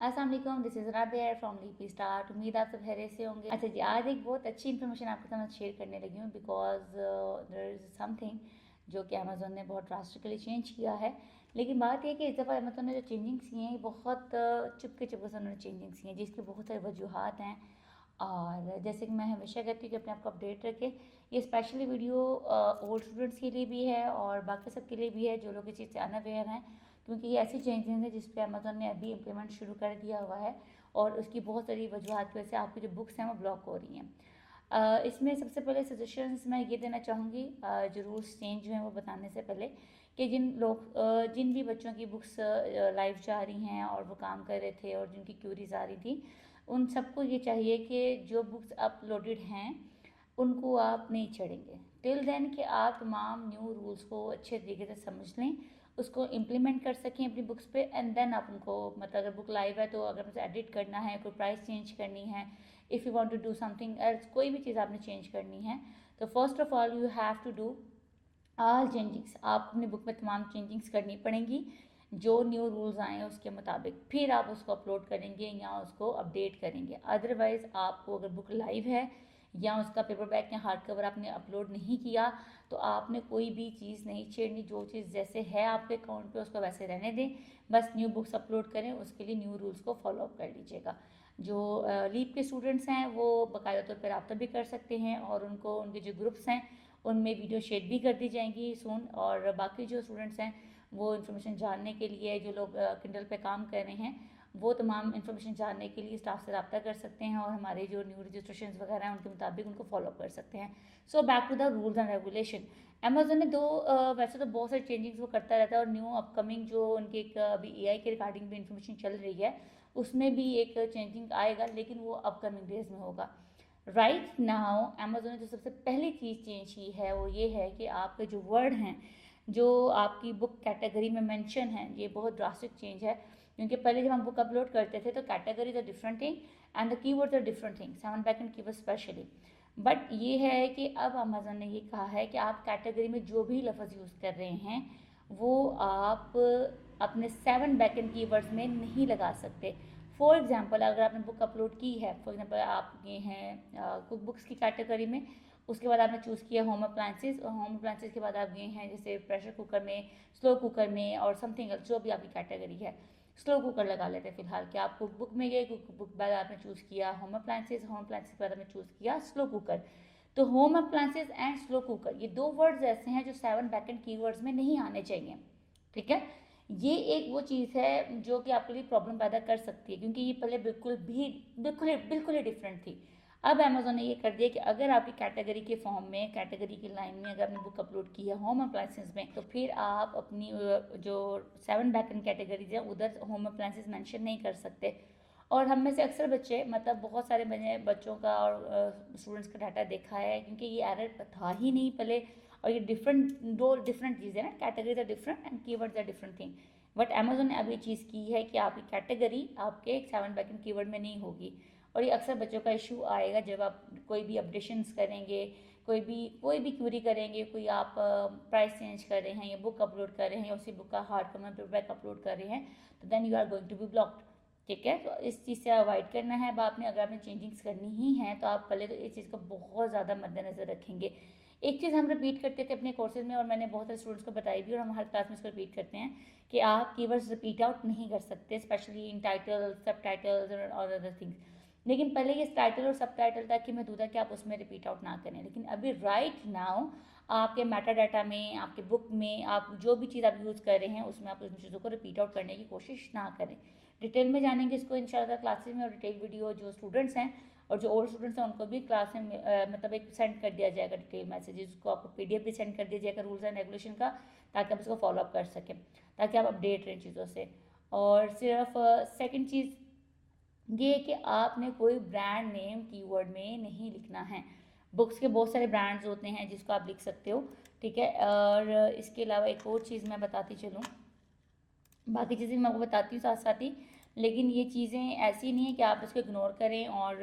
अस्सलाम वालेकुम, this is Rabia from Lipi start. उम्मीद आप सब खैरियत से होंगे। अच्छा जी, आज एक बहुत अच्छी इन्फॉर्मेशन आपके साथ शेयर करने लगी हूँ बिकॉज देयर इज़ समथिंग जो कि अमेज़ोन ने बहुत ड्रास्टिकली चेंज किया है। लेकिन बात यह है कि इस दफ़ा अमेज़ोन ने जो चेंजिंग्स की हैं ये बहुत चुपके चुपके से उन्होंने चेंजिंग्स की हैं, जिसकी बहुत सारी वजूहत हैं। और जैसे कि मैं हमेशा कहती हूँ कि अपने आप को अपडेट रखें। ये स्पेशली वीडियो ओल्ड स्टूडेंट्स के लिए भी है और बाकी सब के लिए भी है जो लोग इस चीज़ से अनअवेयर हैं, क्योंकि ये ऐसी चेंजेस हैं जिस पे अमेज़ोन ने अभी इम्प्लीमेंट शुरू कर दिया हुआ है और उसकी बहुत सारी वजूहत की वजह से आपकी जो बुक्स हैं वो ब्लॉक हो रही हैं। इसमें सबसे पहले सजेशंस मैं ये देना चाहूँगी, जो रूल्स चेंज हुए हैं वो बताने से पहले, कि जिन भी बच्चों की बुक्स लाइव जा रही हैं और वो काम कर रहे थे और जिनकी क्यूरीज आ रही थी, उन सबको ये चाहिए कि जो बुक्स अपलोडेड हैं उनको आप नहीं छेड़ेंगे टिल देन कि आप तमाम न्यू रूल्स को अच्छे तरीके से समझ लें, उसको इम्प्लीमेंट कर सकें अपनी बुक्स पे, एंड देन आप उनको, मतलब अगर बुक लाइव है तो अगर उसे एडिट करना है, कोई प्राइस चेंज करनी है, if you want to do something else, कोई भी चीज़ आपने चेंज करनी है, तो first of all you have to do all changings. आप अपनी बुक में तमाम चेंजिंग्स करनी पड़ेंगी जो न्यू रूल्स आए हैं उसके मुताबिक, फिर आप उसको अपलोड करेंगे या उसको अपडेट करेंगे। अदरवाइज़ आपको अगर बुक लाइव है या उसका पेपर बैक या हार्ड कवर आपने अपलोड नहीं किया तो आपने कोई भी चीज़ नहीं छेड़नी। जो चीज़ जैसे है आपके अकाउंट पे उसको वैसे रहने दें, बस न्यू बुक्स अपलोड करें, उसके लिए न्यू रूल्स को फॉलो अप कर लीजिएगा। जो लीप के स्टूडेंट्स हैं वो बाकायदा तौर पर रब्ता भी कर सकते हैं और उनको उनके जो ग्रुप्स हैं उनमें वीडियो शेयर भी कर दी जाएंगी सून। और बाकी जो स्टूडेंट्स हैं वो इन्फॉर्मेशन जानने के लिए, जो लोग किंडल पे काम कर रहे हैं, वो तमाम इन्फॉर्मेशन जानने के लिए स्टाफ से रब्ता कर सकते हैं और हमारे जो न्यू रजिस्ट्रेशन वगैरह हैं उनके मुताबिक उनको फॉलो कर सकते हैं। So back to the rules and regulation. Amazon ने वैसे तो बहुत सारी चेंजिंग्स वो करता रहता है और न्यू अपकमिंग जो उनकी एक अभी एआई के रिगार्डिंग भी इन्फॉर्मेशन चल रही है उसमें भी एक चेंजिंग आएगा, लेकिन वो अपकमिंग डेज में होगा। राइट नाउ अमेजोन ने जो सबसे पहली चीज़ चेंज की है वो ये है कि आपके जो वर्ड हैं जो आपकी बुक कैटेगरी में मेंशन है, ये बहुत ड्रास्टिक चेंज है, क्योंकि पहले जब हम बुक अपलोड करते थे तो categories are different thing and the keywords are different thing, 7 backend keyword specially. But ये है कि अब अमेजोन ने ये कहा है कि आप कैटेगरी में जो भी लफ्ज़ यूज़ कर रहे हैं वो आप अपने 7 बैकएंड कीवर्ड्स में नहीं लगा सकते। फॉर एग्जाम्पल अगर आपने बुक अपलोड की है, फॉर एग्जाम्पल आप ये हैं कुक बुक्स की कैटेगरी में, उसके बाद आपने चूज़ किया होम अप्लाइंसेस और होम अप्लाइंसेस के बाद आप गए हैं जैसे प्रेशर कुकर में, स्लो कुकर में और समथिंग एल्स, जो भी आपकी कैटेगरी है। स्लो कुकर लगा लेते हैं फिलहाल कि आप कुक बुक में गए, कुक बुक बाद आपने चूज़ किया होम अप्लाइंसेस, होम अप्लाइंसेस के बाद आपने चूज़ किया स्लो कुकर। तो home appliances and slow cooker ये दो वर्ड्स ऐसे हैं जो 7 बैकएंड कीवर्ड्स में नहीं आने चाहिए। ठीक है, ये एक वो चीज़ है जो कि आपके लिए प्रॉब्लम पैदा कर सकती है, क्योंकि ये पहले बिल्कुल ही डिफरेंट थी। अब अमेजोन ने ये कर दिया कि अगर आपकी कैटेगरी के फॉर्म में, कैटेगरी की लाइन में अगर आपने बुक अपलोड की है होम अप्लाइंसेस में, तो फिर आप अपनी जो 7 बैकएंड कैटेगरीज है उधर होम अप्लाइंसेस मेंशन नहीं कर सकते। और हम में से अक्सर बच्चे, मतलब बहुत सारे मैंने बच्चों का और स्टूडेंट्स का डाटा देखा है, क्योंकि ये एरर था ही नहीं पहले, और ये दो डिफरेंट चीज़ें ना, categories are different and keywords are different thing. But Amazon ने अभी चीज़ की है कि आपकी कैटेगरी आपके 7 बैकएंड कीवर्ड में नहीं होगी। और ये अक्सर बच्चों का इशू आएगा जब आप कोई भी अपडेशंस करेंगे, कोई भी क्यूरी करेंगे, कोई आप प्राइस चेंज कर रहे हैं या बुक अपलोड कर रहे हैं या उसी बुक का हार्ड कॉपी पेपरबैक अपलोड कर रहे हैं, तो then you are going to be blocked. ठीक है, तो इस चीज़ से अवॉइड करना है। अब आपने, अगर आपने चेंजिंग्स करनी ही है तो आप पहले तो इस चीज़ का बहुत ज़्यादा मद्देनज़र रखेंगे। एक चीज़ हम रिपीट करते थे अपने कोर्सेज में और मैंने बहुत सारे स्टूडेंट्स को बताई भी और हम हर क्लास में इसको रिपीट करते हैं कि आप कीवर्ड्स रिपीट आउट नहीं कर सकते, स्पेशली इन टाइटल, सब टाइटल्स और अदर थिंग्स। लेकिन पहले ये टाइटल और सब टाइटल तक की महदूद है कि आप उसमें रिपीट आउट ना करें, लेकिन अभी राइट नाउ आपके मेटा डाटा में, आपके बुक में, आप जो भी चीज़ आप यूज़ कर रहे हैं उसमें आप उन चीज़ों को रिपीट आउट करने की कोशिश ना करें। डिटेल में जानेंगे इसको इंशाल्लाह क्लासेस में, और डिटेल वीडियो जो स्टूडेंट्स हैं और जो ओल्ड स्टूडेंट्स हैं उनको भी क्लास में मतलब एक सेंड कर दिया जाएगा डिटेल मैसेजेस को, आपको पीडीएफ भी सेंड कर दिया जाएगा रूल्स एंड रेगुलेशन का, ताकि आप इसको फॉलो अप कर सकें, ताकि आप अपडेट रहें चीज़ों से। और सिर्फ सेकंड चीज़ ये कि आपने कोई ब्रांड नेम कीवर्ड में नहीं लिखना है। बुक्स के बहुत सारे ब्रांड्स होते हैं जिसको आप लिख सकते हो। ठीक है, और इसके अलावा एक और चीज़ मैं बताती चलूँ, बाकी चीज़ें मैं आपको बताती हूँ साथ साथ ही, लेकिन ये चीज़ें ऐसी नहीं है कि आप इसको इग्नोर करें और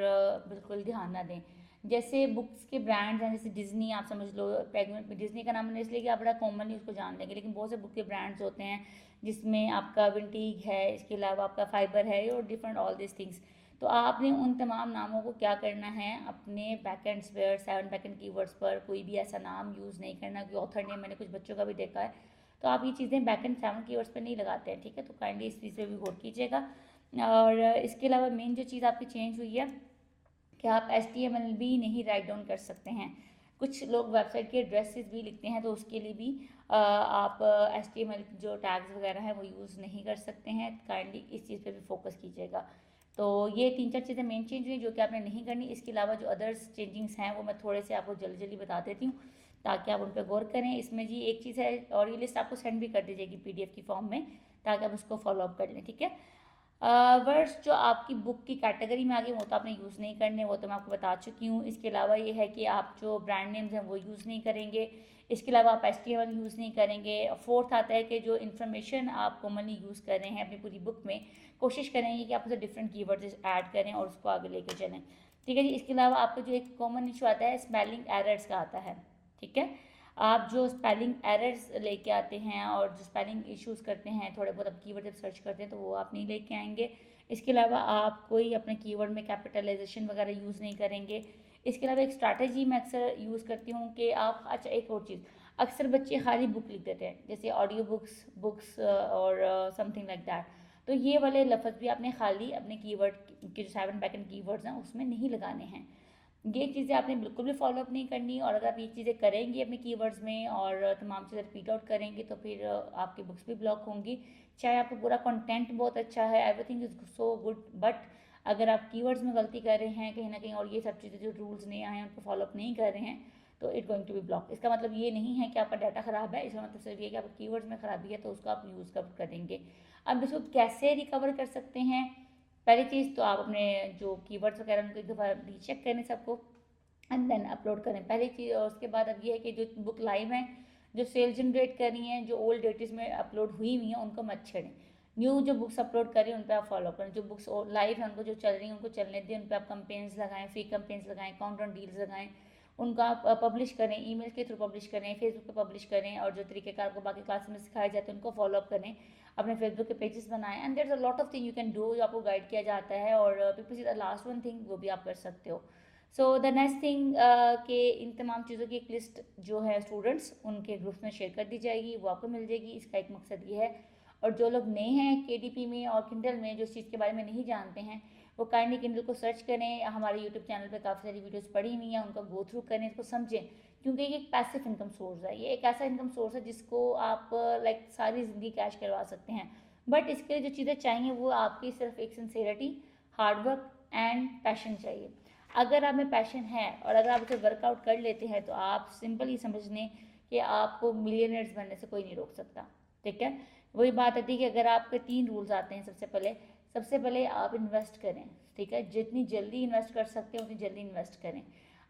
बिल्कुल ध्यान ना दें। जैसे बुक्स के ब्रांड्स हैं, जैसे डिज़नी आप समझ लो, पेंगुइन, डिज़नी का नाम मैंने इसलिए कि आप बड़ा कॉमनली उसको जान लेंगे, लेकिन बहुत से बुक के ब्रांड्स होते हैं जिसमें आपका विंटीग है, इसके अलावा आपका फाइबर है और डिफरेंट ऑल दिस थिंग्स। तो आपने उन तमाम नामों को क्या करना है, अपने बैकएंड्स पर 7 बैकएंड कीवर्ड्स पर कोई भी ऐसा नाम यूज़ नहीं करना कि ऑथर नेम, मैंने कुछ बच्चों का भी देखा है, तो आप ये चीज़ें बैकएंड 7 कीवर्ड्स पर नहीं लगाते हैं, ठीक है। तो काइंडली इस चीज़ पर भी गौर कीजिएगा। और इसके अलावा मेन जो चीज़ आपकी चेंज हुई है कि आप HTML भी नहीं राइट डाउन कर सकते हैं। कुछ लोग वेबसाइट के एड्रेसेस भी लिखते हैं, तो उसके लिए भी आप HTML जो टैग्स वगैरह हैं वो यूज़ नहीं कर सकते हैं। काइंडली इस चीज़ पे भी फोकस कीजिएगा। तो ये 3-4 चीज़ें मेन चेंज हुई जो कि आपने नहीं करनी। इसके अलावा जो अदर्स चेंजिंग्स हैं वो मैं थोड़े से आपको जल्दी जल्दी बता देती हूँ ताकि आप उन पर गौर करें। इसमें जी एक चीज़ है, और ये लिस्ट आपको सेंड भी कर दी जाएगी PDF की फॉर्म में, ताकि आप उसको फॉलोअप कर लें, ठीक है। वर्ड्स जो आपकी बुक की कैटेगरी में आ गए वो तो आपने यूज़ नहीं करने, वो तो मैं आपको बता चुकी हूँ। इसके अलावा ये है कि आप जो ब्रांड नेम्स हैं वो यूज़ नहीं करेंगे। इसके अलावा आप HTML यूज़ नहीं करेंगे। फोर्थ आता है कि जो इन्फॉर्मेशन आप कॉमनली यूज़ कर रहे हैं अपनी पूरी बुक में, कोशिश करेंगे कि आप उसे डिफरेंट कीवर्ड्स ऐड करें और उसको आगे लेके चलें, ठीक है जी। इसके अलावा आपका जो एक कॉमन इशू आता है स्पेलिंग एरर्स का आता है, ठीक है। आप जो स्पेलिंग एरर्स लेके आते हैं और जो स्पेलिंग इश्यूज़ करते हैं थोड़े बहुत, आप कीवर्ड जब सर्च करते हैं तो वो आप नहीं लेके आएंगे। इसके अलावा आप कोई अपने कीवर्ड में कैपिटलाइजेशन वगैरह यूज़ नहीं करेंगे। इसके अलावा एक स्ट्रैटेजी मैं अक्सर यूज़ करती हूँ कि आप, अच्छा एक और चीज़, अक्सर बच्चे खाली बुक लिख देते हैं, जैसे ऑडियो बुक्स और समथिंग लाइक दैट। तो ये वाले लफ्ज़ भी आपने खाली अपने कीवर्ड के जो 7 बैकएंड कीवर्ड्स हैं उसमें नहीं लगाने हैं। ये चीज़ें आपने बिल्कुल भी फॉलोअप नहीं करनी। और अगर आप ये चीज़ें करेंगी अपने कीवर्ड्स में और तमाम चीज़ें रिपीट आउट करेंगी तो फिर आपकी बुक्स भी ब्लॉक होंगी। चाहे आपका पूरा कंटेंट बहुत अच्छा है, everything is so good, but अगर आप कीवर्ड्स में गलती कर रहे हैं कहीं ना कहीं और ये सब चीज़ें जो रूल्स नहीं आए हैं उनको फॉलोअप नहीं कर रहे हैं, तो it going to be block. इसका मतलब ये नहीं है कि आपका डाटा ख़राब है, इसका मतलब सिर्फ ये कि आपके कीवर्ड्स में ख़राबी है, तो उसको आप यूज़ करेंगे। अब इसको कैसे रिकवर कर सकते हैं? पहली चीज़ तो आप अपने जो कीवर्ड्स वगैरह उनको एक दफ़ा रीचेक करें सबको, एंड देन अपलोड करें, पहली चीज़। और उसके बाद अब ये है कि जो बुक लाइव हैं, जो सेल जनरेट कर रही हैं, जो ओल्ड डेटेज में अपलोड हुई हुई हैं उनको मत छेड़ें। न्यू जो बुक्स अपलोड करें उन पर आप फॉलो करें। जो बुक्स लाइव हैं उनको जो चल रही हैं उनको चलने दें, उन पर आप कंपेन्स लगाएं, फ्री कंपेन्स लगाएं, काउंट ऑन डील्स लगाएं, उनको आप पब्लिश करें, ईमेल के थ्रू पब्लिश करें, फेसबुक पे पब्लिश करें, और जो तरीकेकार आपको बाकी क्लास में सिखाए जाते हैं उनको फॉलोअप करें, अपने फेसबुक के पेजेस बनाएं, and there is a lot of thing you can do, जो आपको गाइड किया जाता है। और people see the last one thing वो भी आप कर सकते हो। सो द नेक्स्ट थिंग के इन तमाम चीज़ों की एक लिस्ट जो है स्टूडेंट्स उनके ग्रुप्स में शेयर कर दी जाएगी, वो आपको मिल जाएगी। इसका एक मकसद ये है, और जो लोग नए हैं KDP में और किंडल में, जो इस चीज़ के बारे में नहीं जानते हैं, वो काइंडली किंडल को सर्च करें। हमारे यूट्यूब चैनल पे काफ़ी सारी वीडियोस पड़ी हुई हैं, उनको गो थ्रू करें, इसको समझें, क्योंकि ये एक पैसिव इनकम सोर्स है। ये एक ऐसा इनकम सोर्स है जिसको आप लाइक सारी ज़िंदगी कैश करवा सकते हैं। बट इसके लिए जो चीज़ें चाहिए वो आपकी सिर्फ एक सिंसेरिटी, हार्डवर्क एंड पैशन चाहिए। अगर आप में पैशन है और अगर आप उसे वर्कआउट कर लेते हैं तो आप सिंपल ही समझ लें कि आपको मिलियनर्स बनने से कोई नहीं रोक सकता, ठीक है। वही बात आती है कि अगर आपके 3 रूल्स आते हैं। सबसे पहले आप इन्वेस्ट करें, ठीक है। जितनी जल्दी इन्वेस्ट कर सकते हैं उतनी जल्दी इन्वेस्ट करें।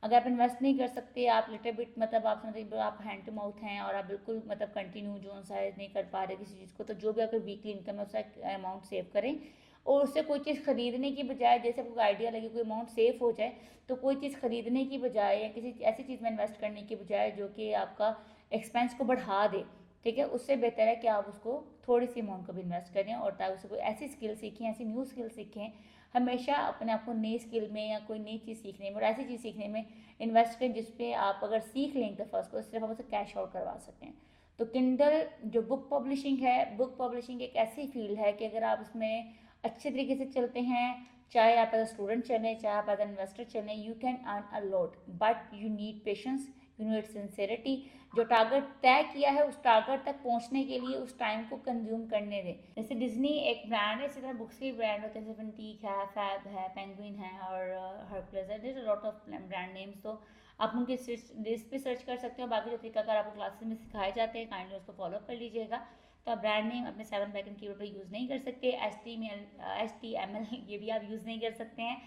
अगर आप इन्वेस्ट नहीं कर सकते, आप लिटिल बिट, मतलब आप समझिए आप हैंड टू माउथ हैं और आप बिल्कुल मतलब कंटिन्यू जो सा नहीं कर पा रहे किसी चीज़ को, तो जो भी आपकी वीकली इनकम है उसका अमाउंट सेव करें। और उससे कोई चीज़ खरीदने की बजाय, जैसे आपको आइडिया लगे कोई अमाउंट सेव हो जाए, तो कोई चीज़ खरीदने की बजाय या किसी ऐसी चीज़ में इन्वेस्ट करने की बजाय जो कि आपका एक्सपेंस को बढ़ा दे, ठीक है, उससे बेहतर है कि आप उसको थोड़ी सी अमाउंट को भी इन्वेस्ट करें और ताकि उससे कोई ऐसी स्किल सीखें, ऐसी न्यू स्किल सीखें। हमेशा अपने आप को नई स्किल में या कोई नई चीज़ सीखने में और ऐसी चीज़ सीखने में इन्वेस्ट करें जिसपे आप अगर सीख लें एक दफ़ा उसको, सिर्फ आप उसे कैश आउट करवा सकें। तो किंडल जो बुक पब्लिशिंग है, बुक पब्लिशिंग एक ऐसी फील्ड है कि अगर आप उसमें अच्छे तरीके से चलते हैं, चाहे आप एज अ स्टूडेंट चलें, चाहे आप एज अ इन्वेस्टर चलें, you can earn a lot, but you need patience, you need sincerity. जो टारगेट तय किया है उस टारगेट तक पहुंचने के लिए उस टाइम को कंज्यूम करने दें। जैसे डिज्नी एक ब्रांड है, इसी तरह बुक्स के ब्रांड होते हैं, जैसे पेंटीक है, फैब है, पेंगुइन है और हरकुलस है, there are lot of brand names. तो आप उनके लिस्ट पे सर्च कर सकते हो। बाकी जो तरीकाकार आपको क्लासेस में सिखाए जाते हैं काइंडली उसको फॉलो कर लीजिएगा। तो आप ब्रांड नेम अपने 7 बैकएंड कीवर्ड पर यूज़ नहीं कर सकते। HTML ये भी आप यूज़ नहीं कर सकते हैं।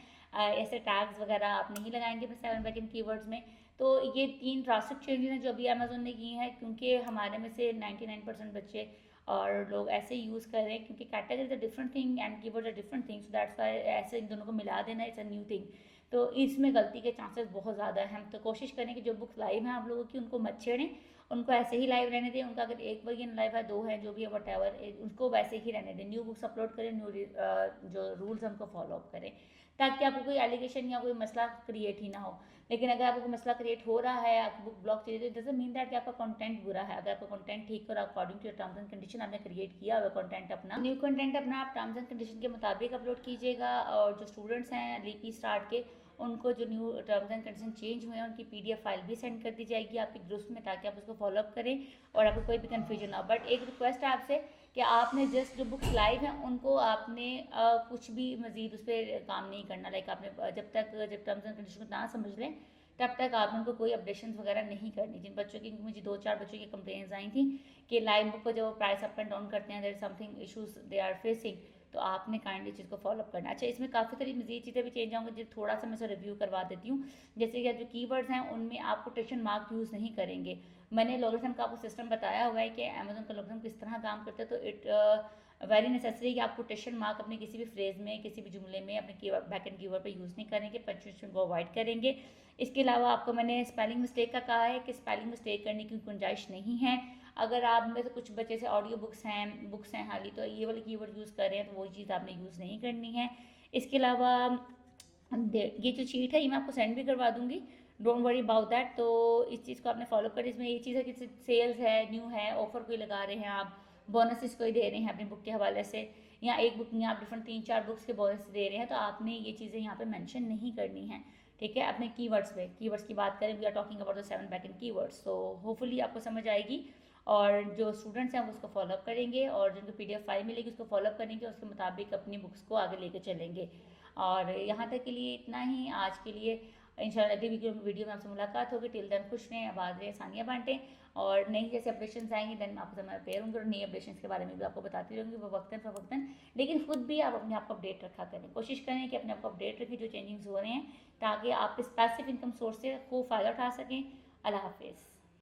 ऐसे टैग्स वगैरह आप नहीं लगाएंगे अपने 7 बैकएंड कीवर्ड्स में। तो ये 3 ड्रास्टिक चेंजेस हैं जो अभी अमेजोन ने किए हैं, क्योंकि हमारे में से 99% बच्चे और लोग ऐसे यूज़ कर रहे हैं क्योंकि category is a different thing and keyword a different thing, so that's why ऐसे इन दोनों को मिला देना इट्स अ न्यू थिंग। तो इसमें गलती के चांसेस बहुत ज़्यादा हैं। हम तो कोशिश करें कि जो बुक्स लाइव हैं आप लोगों की उनको मत छेड़ें, उनको ऐसे ही लाइव रहने दें। उनका अगर एक वर्जन लाइव है, 2 है, जो भी है वट एवर, उनको वैसे ही रहने दें। न्यू बुक्स अपलोड करें, न्यू जो रूल्स हैं उनको फॉलो अप करें, ताकि आपको कोई एलिगेशन या कोई मसला क्रिएट ही ना हो। लेकिन अगर आपको मसला क्रिएट हो रहा है, आपको बुक ब्लॉक चाहिए, तो डजंट मीन दैट कि आपका कंटेंट बुरा है। अगर आपका कंटेंट ठीक और according to terms and condition आपने क्रिएट किया हुआ कंटेंट, अपना न्यू कंटेंट अपना आप टर्म्स एंड कंडीशन के मुताबिक अपलोड कीजिएगा। और जो स्टूडेंट्स हैं लीपी स्टार्ट के, उनको जो new terms and condition change हुए हैं उनकी पीडीएफ फाइल भी सेंड कर दी जाएगी आपके ग्रुप्स में, ताकि आप उसको फॉलो अप करें और आपको कोई भी कन्फ्यूजन ना हो। बट एक रिक्वेस्ट है आपसे कि आपने जस्ट जो बुक्स लाइव हैं उनको आपने कुछ भी मजीद उस पर काम नहीं करना। लाइक आपने जब टर्म्स एंड कंडीशन को ना समझ लें तब तक आपने उनको कोई अपडेशन वगैरह नहीं करनी। जिन बच्चों की, मुझे 2-4 बच्चों की कंप्लेंट्स आई थी कि लाइव बुक को जब प्राइस अप एंड डाउन करते हैं there something issues they are facing, तो आपने काइंडली चीज़ को फॉलो अप करना। अच्छा, इसमें काफ़ी सारी मजीद चीज़ें भी चेंज होंगी, जो थोड़ा सा मैं इसे रिव्यू करवा देती हूँ। जैसे कि जो कीवर्ड्स हैं उनमें आप कोटेशन मार्क यूज़ नहीं करेंगे। मैंने लॉगरिथम का आपको सिस्टम बताया हुआ है कि अमेजोन का लॉगरिथम किस तरह काम करता है, तो इट वेरी नेसेसरी कि आप कोटेशन मार्क अपने किसी भी फ्रेज में, किसी भी जुमले में अपने कीवर्ड बैक एंड कीवर्ड पे यूज़ नहीं करेंगे, पंक्चुएशन को अवॉइड करेंगे। इसके अलावा आपको मैंने स्पेलिंग मिस्टेक का कहा है कि स्पेलिंग मिस्टेक करने की गुंजाइश नहीं है। अगर आप में से कुछ बच्चे से ऑडियो बुक्स हैं हाली, तो ये वाले कीवर्ड यूज़ कर रहे हैं, तो वो चीज़ आपने यूज़ नहीं करनी है। इसके अलावा ये जो शीट है ये मैं आपको सेंड भी करवा दूंगी, डोंट वरी अबाउट दैट। तो इस चीज़ को आपने फॉलो करें। इसमें ये चीज़ है कि सेल्स है, न्यू है, ऑफर कोई लगा रहे हैं आप, बोनसेस कोई दे रहे हैं अपनी बुक के हवाले से, या एक बुक में आप डिफरेंट 3-4 बुक्स के बोनस दे रहे हैं, तो आपने ये चीज़ें यहाँ पे मेंशन नहीं करनी है। ठीक है, अपने कीवर्ड्स की बात करें, we are talking about the 7 back end keywords, तो होपफुली आपको समझ आएगी। और जो स्टूडेंट्स हैं वो उसको फॉलोअप करेंगे, और जिनको पीडीएफ फाइल मिलेगी उसको फॉलोअप करेंगे, उसके मुताबिक अपनी बुक्स को आगे लेके चलेंगे। और यहाँ तक के लिए इतना ही आज के लिए। इंशाल्लाह अगली वीडियो में आपसे मुलाकात होगी। टिल देन खुश रहें, आबाद रहें, सानिया बांटें, और नई जैसे अपडेशन आएंगे देन मैं आपको मैं पेयर होंगे और नई अपडेशन के बारे में भी आपको बताती रहूँगी वो वक्तन फ़वक्तन। लेकिन खुद भी आप अपने आप को अपडेट रखा करें, कोशिश करें कि अपने आप को अपडेट रखें जो चेंजिंग्स हो रहे हैं, ताकि आप इस पैसिव इनकम सोर्स से खूब फ़ायदा उठा सकें। अल्लाह हाफिज़।